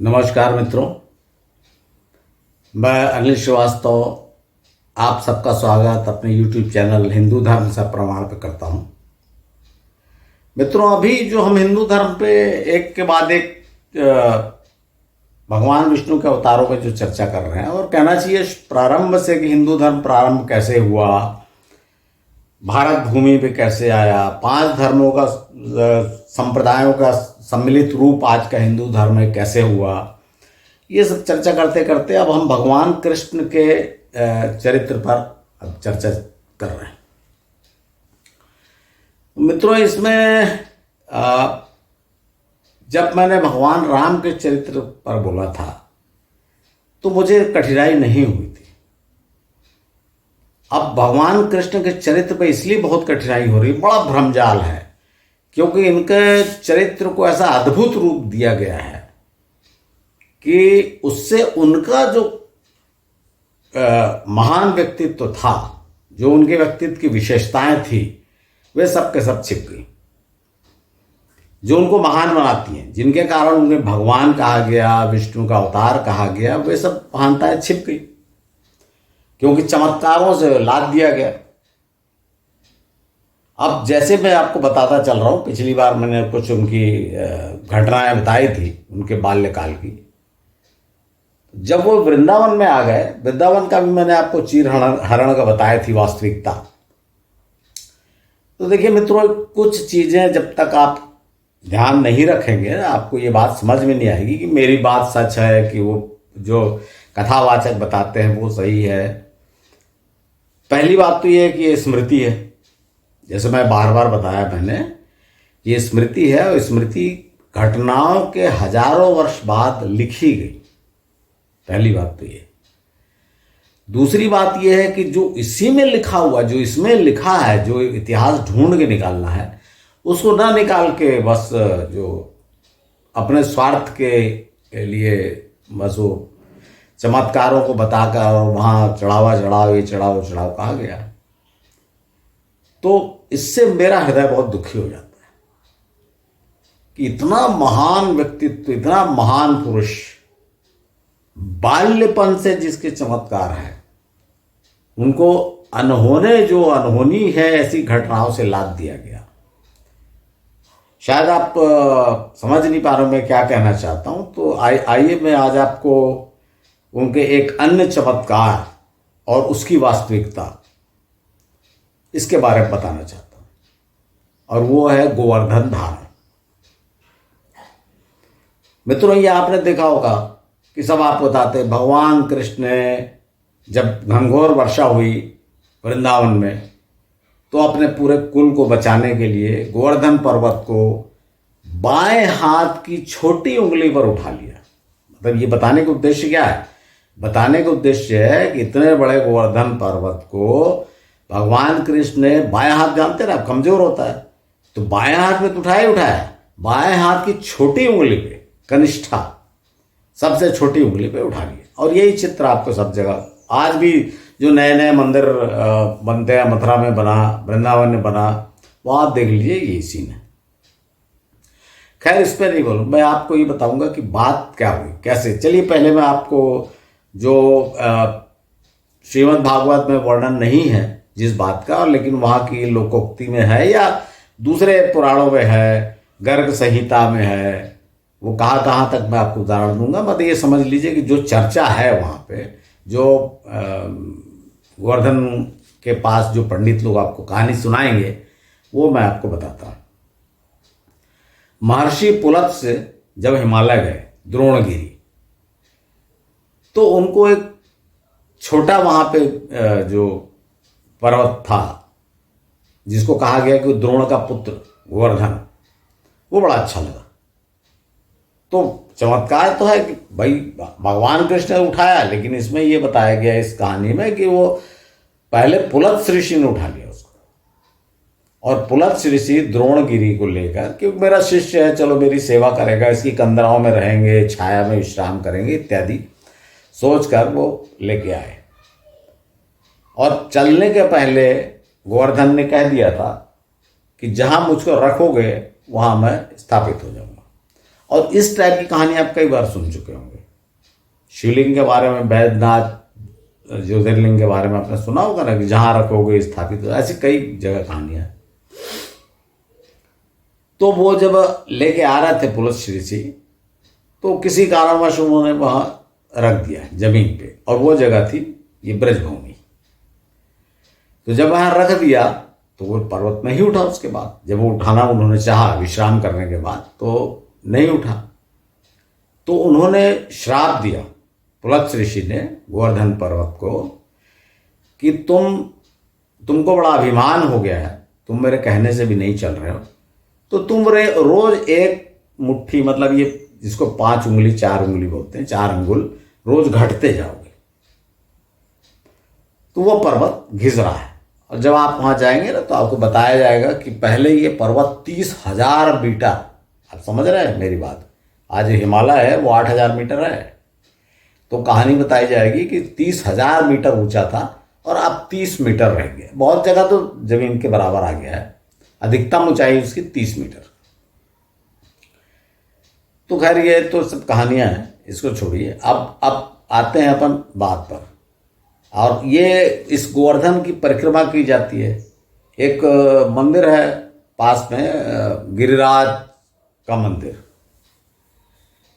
नमस्कार मित्रों, मैं अनिल श्रीवास्तव आप सबका स्वागत अपने YouTube चैनल हिंदू धर्म से प्रमाण पे करता हूँ। मित्रों, अभी जो हम हिंदू धर्म पे एक के बाद एक भगवान विष्णु के अवतारों पे जो चर्चा कर रहे हैं, और कहना चाहिए प्रारंभ से कि हिंदू धर्म प्रारंभ कैसे हुआ, भारत भूमि पे कैसे आया, 5 धर्मों का संप्रदायों का सम्मिलित रूप आज का हिंदू धर्म में कैसे हुआ, ये सब चर्चा करते करते अब हम भगवान कृष्ण के चरित्र पर अब चर्चा कर रहे हैं। मित्रों, इसमें जब मैंने भगवान राम के चरित्र पर बोला था तो मुझे कठिनाई नहीं हुई थी। अब भगवान कृष्ण के चरित्र पर इसलिए बहुत कठिनाई हो रही, बड़ा भ्रमजाल है, क्योंकि इनके चरित्र को ऐसा अद्भुत रूप दिया गया है कि उससे उनका जो महान व्यक्तित्व था, जो उनके व्यक्तित्व की विशेषताएं थी, वे सब के सब छिप गई। जो उनको महान बनाती हैं, जिनके कारण उन्हें भगवान कहा गया, विष्णु का अवतार कहा गया, वे सब महानताएं छिप गई, क्योंकि चमत्कारों से लाद दिया गया। अब जैसे मैं आपको बताता चल रहा हूँ, पिछली बार मैंने कुछ उनकी घटनाएं बताई थी उनके बाल्यकाल की। जब वो वृंदावन में आ गए, वृंदावन का भी मैंने आपको चीर हरण का बताया थी वास्तविकता। तो देखिए मित्रों, कुछ चीजें जब तक आप ध्यान नहीं रखेंगे, आपको ये बात समझ में नहीं आएगी कि मेरी बात सच है कि वो जो कथावाचक बताते हैं वो सही है। पहली बात तो ये है कि ये स्मृति है, जैसे मैं बार बार बताया मैंने, ये स्मृति है, और स्मृति घटनाओं के हजारों वर्ष बाद लिखी गई। पहली बात तो ये। दूसरी बात ये है कि जो इसी में लिखा हुआ, जो इसमें लिखा है, जो इतिहास ढूंढ के निकालना है, उसको ना निकाल के बस जो अपने स्वार्थ के लिए बस वो चमत्कारों को बताकर और वहां चढ़ावा चढ़ाओ, ये चढ़ाओ चढ़ाओ कहा गया, तो इससे मेरा हृदय बहुत दुखी हो जाता है कि इतना महान व्यक्तित्व, इतना महान पुरुष, बाल्यपन से जिसके चमत्कार हैं, उनको अनहोनी है ऐसी घटनाओं से लाद दिया गया। शायद आप समझ नहीं पा रहे मैं क्या कहना चाहता हूं, तो आइए मैं आज आपको उनके एक अन्य चमत्कार और उसकी वास्तविकता, इसके बारे में बताना चाहता हूं, और वो है गोवर्धन धारण। मित्रों, ये आपने देखा होगा कि सब आप बताते, भगवान कृष्ण ने जब घनघोर वर्षा हुई वृंदावन में, तो अपने पूरे कुल को बचाने के लिए गोवर्धन पर्वत को बाएं हाथ की छोटी उंगली पर उठा लिया। मतलब ये बताने का उद्देश्य क्या है? बताने का उद्देश्य है कि इतने बड़े गोवर्धन पर्वत को भगवान कृष्ण ने बाएं हाथ, जानते ना, कमजोर होता है, तो बाएं हाथ में तो उठाया, बाएं हाथ की छोटी उंगली पे, कनिष्ठा, सबसे छोटी उंगली पे उठा लिया। और यही चित्र आपको सब जगह आज भी जो नए नए मंदिर बनते हैं, मथुरा में बना, वृंदावन में बना, वो आप देख लीजिए, ये सीन है। खैर, इस पर नहीं बोलूँ, मैं आपको ये बताऊंगा कि बात क्या हुई, कैसे। चलिए पहले मैं आपको जो श्रीमद् भागवत में वर्णन नहीं है जिस बात का, लेकिन वहाँ की लोकोक्ति में है या दूसरे पुराणों में है, गर्ग संहिता में है, वो कहाँ तक मैं आपको उदाहरण दूंगा। मतलब ये समझ लीजिए कि जो चर्चा है वहाँ पे, जो गोवर्धन के पास जो पंडित लोग आपको कहानी सुनाएंगे, वो मैं आपको बताता हूँ। महर्षि पुलत्स्य जब हिमालय गए, द्रोणगिरी, तो उनको एक छोटा वहां पे जो पर्वत था, जिसको कहा गया कि द्रोण का पुत्र गोवर्धन, वो बड़ा अच्छा लगा। तो चमत्कार तो है कि भाई भगवान कृष्ण ने उठाया, लेकिन इसमें ये बताया गया इस कहानी में कि वो पहले पुलत्स्य ऋषि ने उठा लिया उसको, और पुलत्स्य ऋषि द्रोणगिरी को लेकर कि मेरा शिष्य है, चलो मेरी सेवा करेगा, इसकी कंदराओं में रहेंगे, छाया में विश्राम करेंगे इत्यादि सोचकर वो लेके आए। और चलने के पहले गोवर्धन ने कह दिया था कि जहां मुझको रखोगे वहां मैं स्थापित हो जाऊंगा। और इस टाइप की कहानी आप कई बार सुन चुके होंगे। शिवलिंग के बारे में, बैद्यनाथ ज्योतिर्लिंग के बारे में आपने सुना होगा ना, कि जहां रखोगे स्थापित, ऐसी कई जगह कहानियां हैं। तो वो जब लेके आ रहे थे पुलस श्री जी, तो किसी कारणवश उन्होंने वहां रख दिया जमीन पे, और वो जगह थी ये ब्रजभूमि। तो जब वहां रख दिया तो वो पर्वत नहीं उठा। उसके बाद जब वो उठाना उन्होंने चाहा विश्राम करने के बाद, तो नहीं उठा। तो उन्होंने श्राप दिया पुलत्स्य ऋषि ने गोवर्धन पर्वत को कि तुमको बड़ा अभिमान हो गया है, तुम मेरे कहने से भी नहीं चल रहे हो, तो तुम रोज एक मुट्ठी, मतलब ये जिसको 5 उंगली 4 उंगली बोलते हैं, 4 अंगुल रोज घटते जाओगे। तो वो पर्वत घिस रहा है, और जब आप वहां जाएंगे ना तो आपको बताया जाएगा कि पहले ये पर्वत 30,000 मीटर, आप समझ रहे हैं मेरी बात, आज हिमालय है वो 8,000 मीटर है। तो कहानी बताई जाएगी कि 30,000 मीटर ऊंचा था और अब 30 मीटर रह गया। बहुत जगह तो जमीन के बराबर आ गया है, अधिकतम ऊंचाई उसकी 30 मीटर। तो खैर ये तो सब कहानियां हैं, इसको छोड़िए। अब आते हैं अपन बात पर। और ये इस गोवर्धन की परिक्रमा की जाती है। एक मंदिर है पास में, गिरिराज का मंदिर,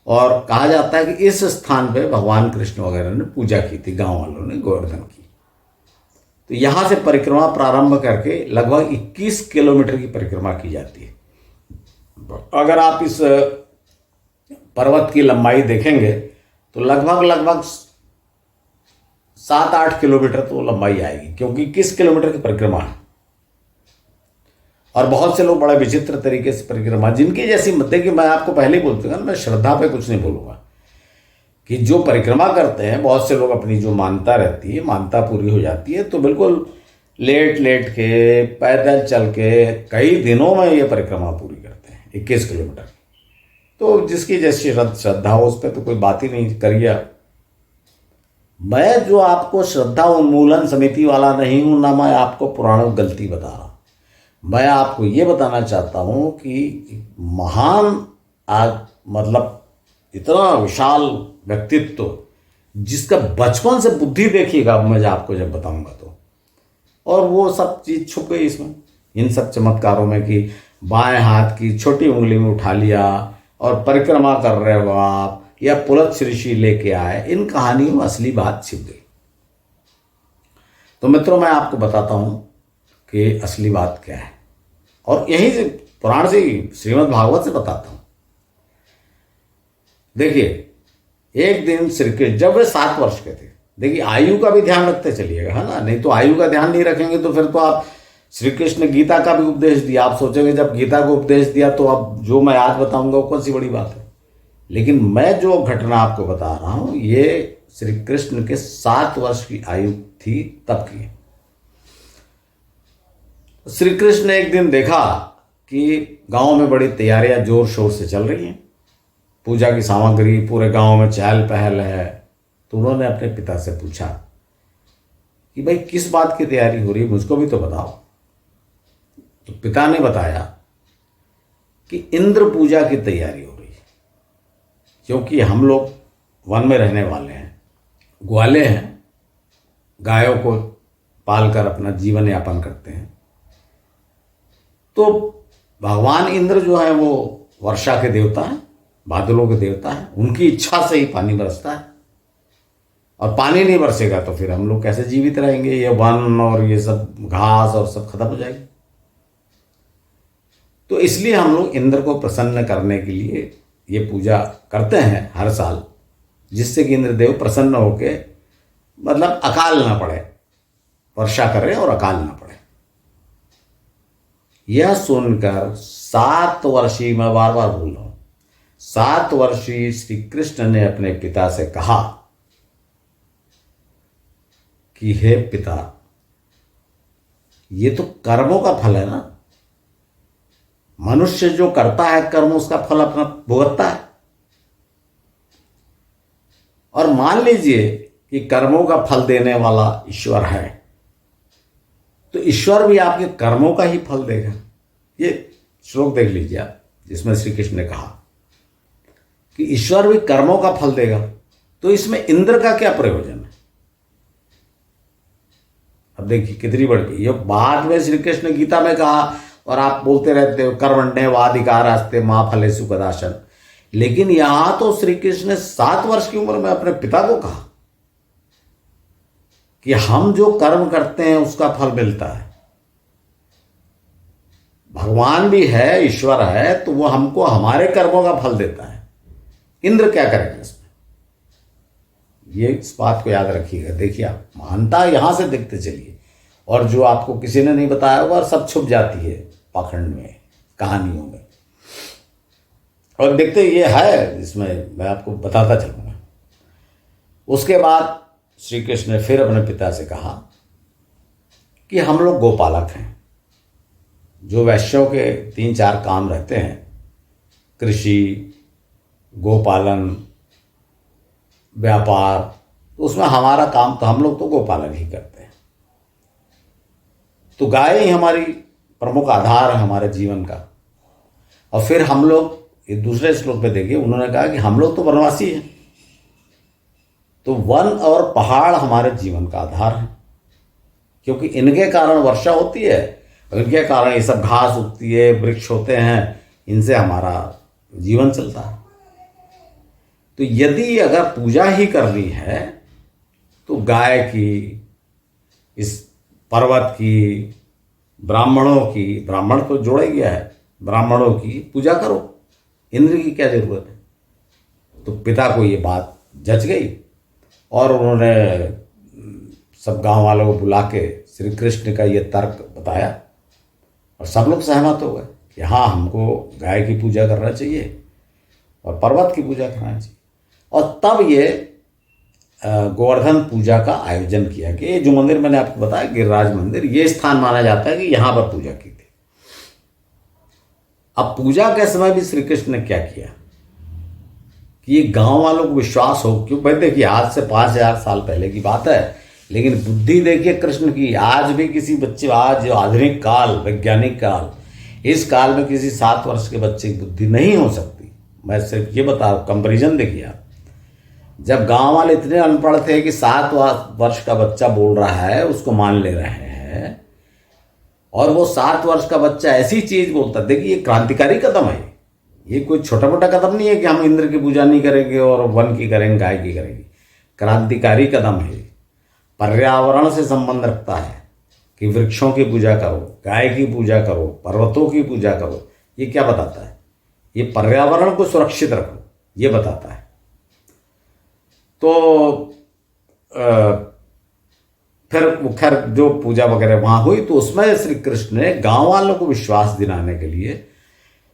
और कहा जाता है कि इस स्थान पे भगवान कृष्ण वगैरह ने पूजा की थी, गांव वालों ने गोवर्धन की। तो यहां से परिक्रमा प्रारंभ करके लगभग 21 किलोमीटर की परिक्रमा की जाती है। अगर आप इस पर्वत की लंबाई देखेंगे तो लगभग 7-8 किलोमीटर तो लंबाई आएगी, क्योंकि 21 किलोमीटर की परिक्रमा है। और बहुत से लोग बड़े विचित्र तरीके से परिक्रमा, जिनकी जैसी मत, कि मैं आपको पहले ही बोल चुका ना, मैं श्रद्धा पे कुछ नहीं बोलूंगा, कि जो परिक्रमा करते हैं बहुत से लोग, अपनी जो मानता रहती है, मानता पूरी हो जाती है, तो बिल्कुल लेट के, पैदल चल के कई दिनों में ये परिक्रमा पूरी करते हैं 21 किलोमीटर। तो जिसकी जैसी श्रद्धा हो उस पर तो कोई बात ही नहीं करिए। मैं जो आपको श्रद्धा उन्मूलन समिति वाला नहीं हूं, ना मैं आपको पुराणों गलती बता रहा। मैं आपको ये बताना चाहता हूं कि महान मतलब इतना विशाल व्यक्तित्व, जिसका बचपन से बुद्धि देखिएगा, मैं आपको जब बताऊंगा तो, और वो सब चीज छुप गई इसमें, इन सब चमत्कारों में, कि बाएं हाथ की छोटी उंगली में उठा लिया और परिक्रमा कर रहे हो आप, या पुलत्स्य ऋषि लेके आए, इन कहानियों में असली बात छिप गई। तो मित्रों, मैं आपको बताता हूं कि असली बात क्या है, और यहीं से पुराण से, श्रीमद् भागवत से बताता हूं। देखिए, एक दिन श्री कृष्ण, जब वे 7 वर्ष के थे, देखिए आयु का भी ध्यान रखते चलिएगा, है ना, नहीं तो आयु का ध्यान नहीं रखेंगे तो फिर तो आप, श्री कृष्ण ने गीता का भी उपदेश दिया, आप सोचेंगे जब गीता को उपदेश दिया तो अब जो मैं आज बताऊंगा वो कौन सी बड़ी बात है। लेकिन मैं जो घटना आपको बता रहा हूं, ये श्री कृष्ण के 7 वर्ष की आयु थी तब की। श्री कृष्ण ने एक दिन देखा कि गांव में बड़ी तैयारियां जोर शोर से चल रही हैं, पूजा की सामग्री पूरे गांव में चहल पहल है। तो उन्होंने अपने पिता से पूछा कि भाई किस बात की तैयारी हो रही है, मुझको भी तो बताओ। तो पिता ने बताया कि इंद्र पूजा की तैयारी हो रही है, क्योंकि हम लोग वन में रहने वाले हैं, ग्वाले हैं, गायों को पालकर अपना जीवन यापन करते हैं। तो भगवान इंद्र जो है वो वर्षा के देवता हैं, बादलों के देवता हैं, उनकी इच्छा से ही पानी बरसता है, और पानी नहीं बरसेगा तो फिर हम लोग कैसे जीवित रहेंगे, ये वन और ये सब घास और सब खत्म हो जाएगी। तो इसलिए हम लोग इंद्र को प्रसन्न करने के लिए ये पूजा करते हैं हर साल, जिससे कि इंद्रदेव प्रसन्न होके, मतलब अकाल ना पड़े, वर्षा करे और अकाल ना पड़े। यह सुनकर 7 वर्षीय, मैं बार बार बोल रहा हूं, 7 वर्षीय श्री कृष्ण ने अपने पिता से कहा कि हे पिता, ये तो कर्मों का फल है ना, मनुष्य जो करता है कर्म उसका फल अपना भुगतता है। और मान लीजिए कि कर्मों का फल देने वाला ईश्वर है, तो ईश्वर भी आपके कर्मों का ही फल देगा। ये श्लोक देख लीजिए आप, जिसमें श्री कृष्ण ने कहा। कि ईश्वर भी कर्मों का फल देगा, तो इसमें इंद्र का क्या प्रयोजन है? अब देखिए कितनी बड़ी ये बात में श्री कृष्ण गीता में कहा, और आप बोलते रहते हो कर्मण्येवाधिकारस्ते मा फलेषु कदाचन। लेकिन यहां तो श्री कृष्ण ने 7 वर्ष की उम्र में अपने पिता को कहा कि हम जो कर्म करते हैं उसका फल मिलता है। भगवान भी है, ईश्वर है, तो वो हमको हमारे कर्मों का फल देता है। इंद्र क्या करेंगे इसमें? ये इस बात को याद रखिएगा। देखिए आप महानता यहां से देखते चलिए, और जो आपको किसी ने नहीं बताया होगा सब छुप जाती है पाखंड में, कहानियों में। और देखते ये है, इसमें मैं आपको बताता चलूंगा। उसके बाद श्री कृष्ण ने फिर अपने पिता से कहा कि हम लोग गोपालक हैं। जो वैश्यों के 3-4 काम रहते हैं, कृषि, गोपालन, व्यापार, तो उसमें हमारा काम तो हम लोग तो गोपालन ही करते हैं। तो गाय ही हमारी प्रमुख आधार है हमारे जीवन का। और फिर हम लोग, ये दूसरे श्लोक में देखिए, उन्होंने कहा कि हम लोग तो वनवासी हैं, तो वन और पहाड़ हमारे जीवन का आधार है, क्योंकि इनके कारण वर्षा होती है, और इनके कारण ये सब घास उगती है, वृक्ष होते हैं, इनसे हमारा जीवन चलता है। तो यदि अगर पूजा ही करनी है तो गाय की, इस पर्वत की, ब्राह्मणों की, ब्राह्मण तो जोड़ा गया है, ब्राह्मणों की पूजा करो, इंद्र की क्या जरूरत है? तो पिता को ये बात जच गई, और उन्होंने सब गांव वालों को बुला के श्री कृष्ण का ये तर्क बताया, और सब लोग सहमत हो गए कि हाँ, हमको गाय की पूजा करना चाहिए और पर्वत की पूजा करना चाहिए। और तब ये गोवर्धन पूजा का आयोजन किया कि ये जो मंदिर मैंने आपको बताया, गिरिराज मंदिर, ये स्थान माना जाता है कि यहां पर पूजा की थी। अब पूजा के समय भी श्री कृष्ण ने क्या किया कि ये गांव वालों को विश्वास हो, क्यों भाई देखिए आज से 5000 साल पहले की बात है, लेकिन बुद्धि देखिए कृष्ण की। आज भी किसी बच्चे, आज जो आधुनिक काल, वैज्ञानिक काल, इस काल में किसी 7 वर्ष के बच्चे की बुद्धि नहीं हो सकती। मैं सिर्फ ये बता रहा हूं, कंपेरिजन देखिए आप। जब गांव वाले इतने अनपढ़ थे कि 7 वर्ष का बच्चा बोल रहा है उसको मान ले रहे हैं, और वो 7 वर्ष का बच्चा ऐसी चीज बोलता है, देखिए ये क्रांतिकारी कदम है। ये कोई छोटा मोटा कदम नहीं है कि हम इंद्र की पूजा नहीं करेंगे और वन की करेंगे, गाय की करेंगे। क्रांतिकारी कदम है, पर्यावरण से संबंध रखता है कि वृक्षों की पूजा करो, गाय की पूजा करो, पर्वतों की पूजा करो। ये क्या बताता है? ये पर्यावरण को सुरक्षित रखो, ये बताता है। तो फिर खैर जो पूजा वगैरह वहां हुई, तो उसमें श्री कृष्ण ने गांव वालों को विश्वास दिलाने के लिए,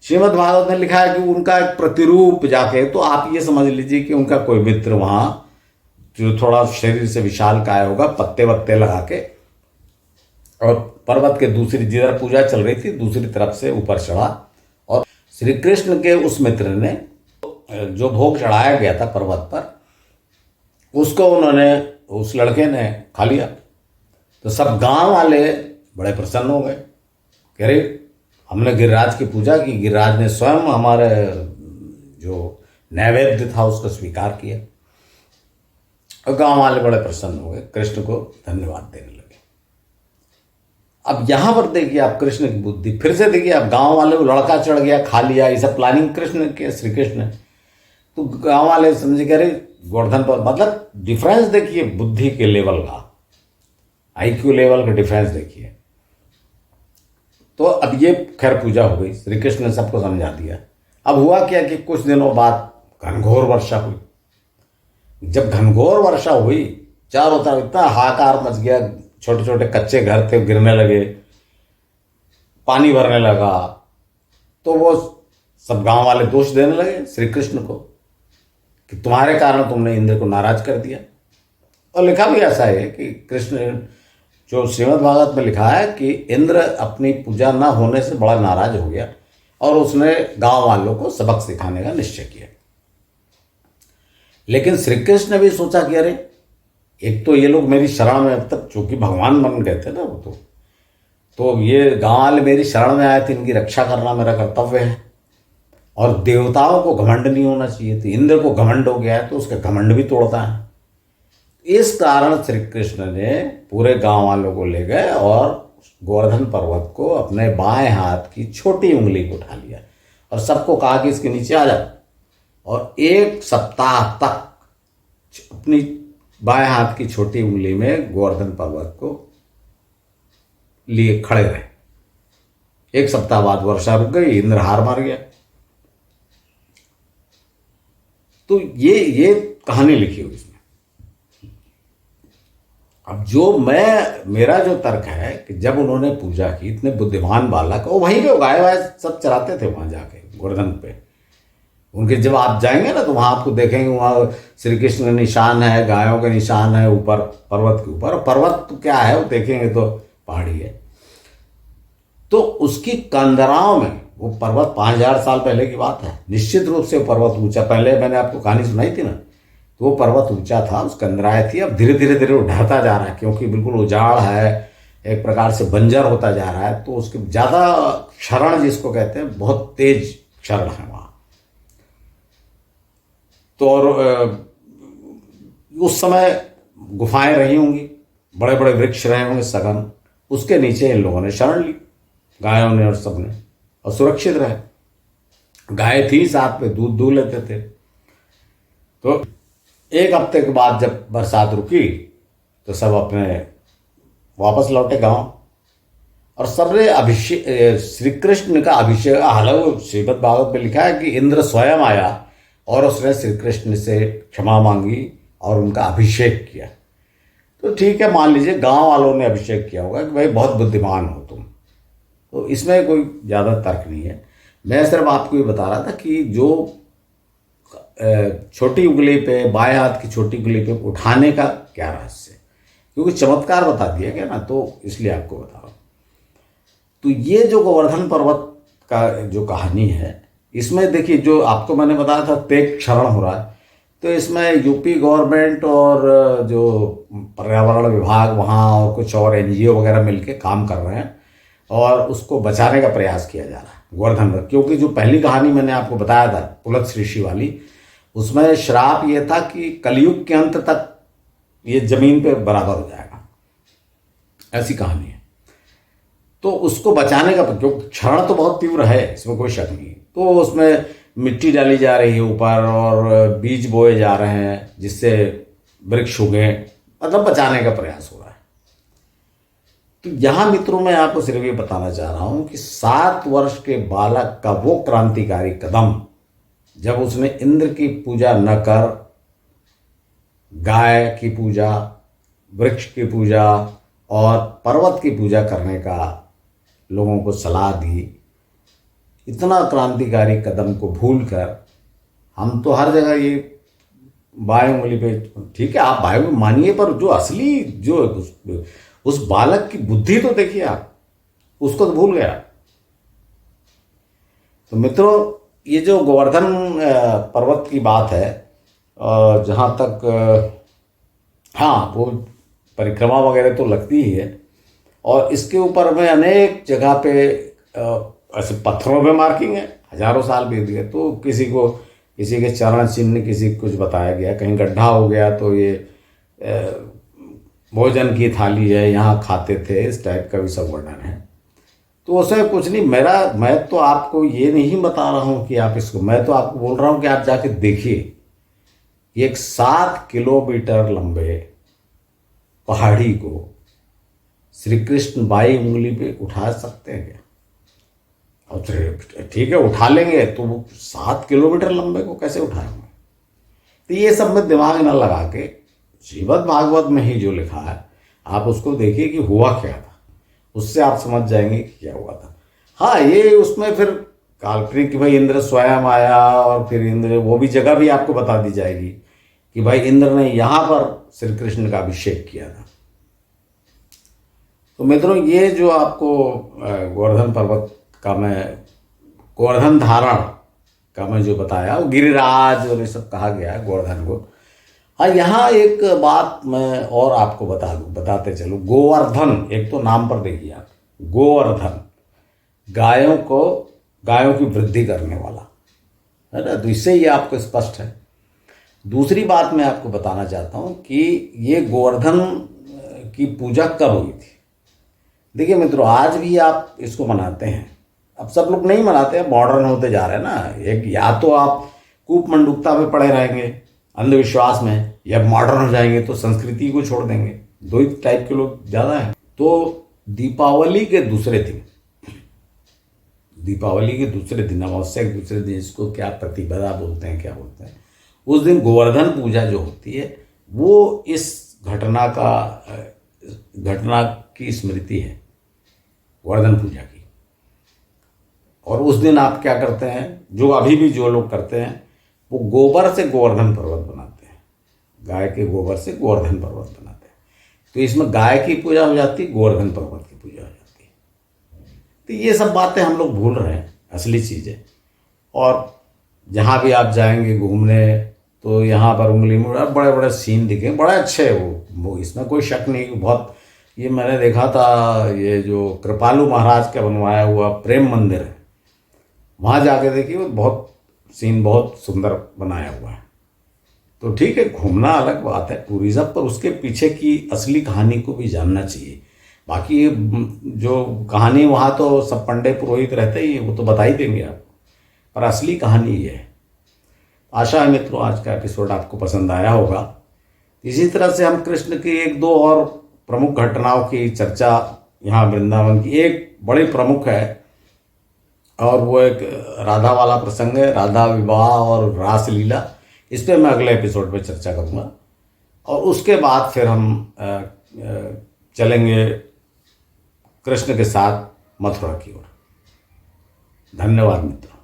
श्रीमद् भागवत में लिखा है कि उनका एक प्रतिरूप जाके, तो आप ये समझ लीजिए कि उनका कोई मित्र वहां जो थोड़ा शरीर से विशाल काय होगा, पत्ते वत्ते लगा के, और पर्वत के दूसरी, जिधर पूजा चल रही थी दूसरी तरफ से ऊपर चढ़ा, और श्री कृष्ण के उस मित्र ने जो भोग चढ़ाया गया था पर्वत पर, उसको उन्होंने, उस लड़के ने खा लिया। तो सब गांव वाले बड़े प्रसन्न हो गए, कह रहे हमने गिरिराज की पूजा की, गिरिराज ने स्वयं हमारे जो नैवेद्य था उसको स्वीकार किया। और गांव वाले बड़े प्रसन्न हो गए, कृष्ण को धन्यवाद देने लगे। अब यहां पर देखिए आप कृष्ण की बुद्धि, फिर से देखिए आप, गांव वाले को लड़का चढ़ गया, खा लिया, ये सब प्लानिंग कृष्ण के, श्री कृष्ण। तो गांव वाले समझे, कह रहे गोवर्धन पर, मतलब डिफरेंस देखिए बुद्धि के लेवल का, आईक्यू लेवल का डिफरेंस देखिए। तो अब ये खैर पूजा हो गई, श्री कृष्ण ने सबको समझा दिया। अब हुआ क्या कि कुछ दिनों बाद घनघोर वर्षा हुई। जब घनघोर वर्षा हुई, चारों तरफ इतना हाहाकार मच गया, छोटे छोटे कच्चे घर थे गिरने लगे, पानी भरने लगा। तो वो सब गांव वाले दोष देने लगे श्री कृष्ण को कि तुम्हारे कारण तुमने इंद्र को नाराज कर दिया। और लिखा भी ऐसा है कि कृष्ण, जो श्रीमद् भागवत में लिखा है कि इंद्र अपनी पूजा न होने से बड़ा नाराज हो गया, और उसने गांव वालों को सबक सिखाने का निश्चय किया। लेकिन श्री कृष्ण ने भी सोचा कि अरे, एक तो ये लोग मेरी शरण में अब तक, चूंकि भगवान बन गए थे ना वो, तो ये गांव वाले मेरी शरण में आए थे, इनकी रक्षा करना मेरा कर्तव्य है। और देवताओं को घमंड नहीं होना चाहिए, तो इंद्र को घमंड हो गया है तो उसका घमंड भी तोड़ता है। इस कारण श्री कृष्ण ने पूरे गांव वालों को ले गए और गोवर्धन पर्वत को अपने बाएं हाथ की छोटी उंगली को उठा लिया और सबको कहा कि इसके नीचे आ जाओ, और 1 सप्ताह तक अपनी बाएं हाथ की छोटी उंगली में गोवर्धन पर्वत को लिए खड़े रहे। 1 सप्ताह बाद वर्षा रुक गई, इंद्र हार मार गया। तो ये कहानी लिखी हुई इसमें। अब मेरा जो तर्क है कि जब उन्होंने पूजा की, इतने बुद्धिमान बालक, वो वहीं पे गाय वाय सब चराते थे वहां जाके गोवर्धन पे उनके। जब आप जाएंगे ना तो वहां आपको देखेंगे, वहां श्री कृष्ण का निशान है, गायों के निशान है ऊपर पर्वत के ऊपर। पर्वत तो क्या है वो देखेंगे तो पहाड़ी है। तो उसकी कंदराओं में वो पर्वत 5000 साल पहले की बात है, निश्चित रूप से वो पर्वत ऊंचा, पहले मैंने आपको कहानी सुनाई थी ना, तो वो पर्वत ऊंचा था, उस कंदराएं थी। अब धीरे धीरे धीरे उठता जा रहा है क्योंकि बिल्कुल उजाड़ है, एक प्रकार से बंजर होता जा रहा है, तो उसके ज़्यादा क्षरण जिसको कहते हैं, बहुत तेज क्षरण है वहाँ। तो और उस समय गुफाएं रही होंगी, बड़े बड़े वृक्ष रहे होंगे सघन, उसके नीचे इन लोगों ने शरण ली, गायों ने और सब ने, और सुरक्षित रहे। गाय थी साथ में, दूध दूह लेते थे। तो 1 हफ्ते के बाद जब बरसात रुकी तो सब अपने वापस लौटे गांव, और सबने अभिषेक, श्री कृष्ण का अभिषेक, हालांकि श्रीमद् भागवत में लिखा है कि इंद्र स्वयं आया और उसने श्री कृष्ण से क्षमा मांगी और उनका अभिषेक किया। तो ठीक है, मान लीजिए गांव वालों ने अभिषेक किया होगा कि भाई बहुत बुद्धिमान हो तुम, तो इसमें कोई ज़्यादा तर्क नहीं है। मैं सिर्फ आपको ये बता रहा था कि जो छोटी उंगली पे, बाएं हाथ की छोटी उंगली पे उठाने का क्या रहस्य है, क्योंकि चमत्कार बता दिया गया ना, तो इसलिए आपको बता रहा हूँ। तो ये जो गोवर्धन पर्वत का जो कहानी है, इसमें देखिए जो आपको मैंने बताया था तेज क्षरण हो रहा है, तो इसमें यूपी गवर्नमेंट और जो पर्यावरण विभाग वहाँ और कुछ और एनजीओ वगैरह मिलके काम कर रहे हैं और उसको बचाने का प्रयास किया जा रहा है गोवर्धन पर। क्योंकि जो पहली कहानी मैंने आपको बताया था पुलत्स ऋषि वाली, उसमें श्राप ये था कि कलयुग के अंत तक ये जमीन पे बराबर हो जाएगा, ऐसी कहानी है। तो उसको बचाने का, क्योंकि क्षरण तो बहुत तीव्र है, इसमें कोई शक नहीं, तो उसमें मिट्टी डाली जा रही है ऊपर और बीज बोए जा रहे हैं जिससे वृक्ष उगे, मतलब बचाने का प्रयास हो रहा है। तो यहां मित्रों मैं आपको सिर्फ ये बताना चाह रहा हूं कि 7 वर्ष के बालक का वो क्रांतिकारी कदम, जब उसने इंद्र की पूजा न कर गाय की पूजा, वृक्ष की पूजा और पर्वत की पूजा करने का लोगों को सलाह दी, इतना क्रांतिकारी कदम को भूलकर हम तो हर जगह ये बाएं उंगली पे, ठीक है आप बाएं मानिए, पर जो असली जो उस बालक की बुद्धि तो देखिए आप, उसको तो भूल गया। तो मित्रों ये जो गोवर्धन पर्वत की बात है, जहाँ तक हाँ वो परिक्रमा वगैरह तो लगती ही है, और इसके ऊपर में अनेक जगह पे ऐसे पत्थरों पे मार्किंग है, हजारों साल बीत गए, तो किसी के चरण चिन्ह, किसी कुछ बताया गया, कहीं गड्ढा हो गया तो ये भोजन की थाली है, यहाँ खाते थे, इस टाइप का भी सब वर्णन है। तो उसमें कुछ नहीं, मैं तो आपको ये नहीं बता रहा हूँ कि आप इसको, मैं तो आपको बोल रहा हूँ कि आप जाके देखिए, एक 7 किलोमीटर लंबे पहाड़ी को श्री कृष्ण बाई उंगली पे उठा सकते हैं क्या? और ठीक है उठा लेंगे, तो वो 7 किलोमीटर लंबे को कैसे उठाएंगे? तो ये सब में दिमाग न लगा के श्रीमद् भागवत में ही जो लिखा है आप उसको देखिए कि हुआ क्या था, उससे आप समझ जाएंगे कि क्या हुआ था। हाँ ये उसमें फिर काल्पनिक कि भाई इंद्र स्वयं आया, और फिर इंद्र वो भी जगह भी आपको बता दी जाएगी कि भाई इंद्र ने यहाँ पर श्री कृष्ण का अभिषेक किया था। तो मित्रों ये जो आपको गोवर्धन पर्वत का मैं, गोवर्धन धारण का मैं जो बताया, वो गिरिराज और ये सब कहा गया है गोवर्धन को। हाँ यहाँ एक बात मैं और आपको बताते चलूँ, गोवर्धन एक तो नाम पर देखिए आप, गोवर्धन गायों की वृद्धि करने वाला, है ना। तो इससे ये आपको स्पष्ट है। दूसरी बात मैं आपको बताना चाहता हूँ कि ये गोवर्धन की पूजा कब हुई थी। देखिए मित्रों, आज भी आप इसको मनाते हैं। अब सब लोग नहीं मनाते हैं, मॉडर्न होते जा रहे हैं ना। एक या तो आप कूप मंडूकता में पड़े रहेंगे, अंधविश्वास में, या मॉडर्न हो जाएंगे तो संस्कृति को छोड़ देंगे। दो ही टाइप के लोग ज़्यादा हैं। तो दीपावली के दूसरे दिन, अमावस्या के दूसरे दिन, इसको क्या प्रतिपदा बोलते हैं, क्या बोलते हैं, उस दिन गोवर्धन पूजा जो होती है वो इस घटना की स्मृति है, गोवर्धन पूजा की। और उस दिन आप क्या करते हैं, जो अभी भी जो लोग करते हैं, वो गोबर से गोवर्धन पर्वत बनाते हैं। गाय के गोबर से गोवर्धन पर्वत बनाते हैं। तो इसमें गाय की पूजा हो जाती है, गोवर्धन पर्वत की पूजा हो जाती है। तो ये सब बातें हम लोग भूल रहे हैं, असली चीज़ें। और जहाँ भी आप जाएंगे घूमने, तो यहाँ पर उंगली में बड़े बड़े सीन दिखे, बड़े अच्छे वो इसमें कोई शक नहीं। बहुत, ये मैंने देखा था, ये जो कृपालु महाराज का बनवाया हुआ प्रेम मंदिर है, वहाँ जाके देखिए, वो बहुत सुंदर बनाया हुआ है। तो ठीक है, घूमना अलग बात है, टूरिज्म, पर उसके पीछे की असली कहानी को भी जानना चाहिए। बाकी जो कहानी, वहाँ तो सब पंडित पुरोहित रहते ही हैं, वो तो बता ही देंगे आपको, पर असली कहानी ये है। आशा है मित्रों आज का एपिसोड आपको पसंद आया होगा। इसी तरह से हम कृष्ण की एक दो और प्रमुख घटनाओं की चर्चा, यहाँ वृंदावन की एक बड़ी प्रमुख है, और वो एक राधा वाला प्रसंग है, राधा विवाह और रास लीला। इस पर मैं अगले एपिसोड में चर्चा करूँगा। और उसके बाद फिर हम चलेंगे कृष्ण के साथ मथुरा की ओर। धन्यवाद मित्रों।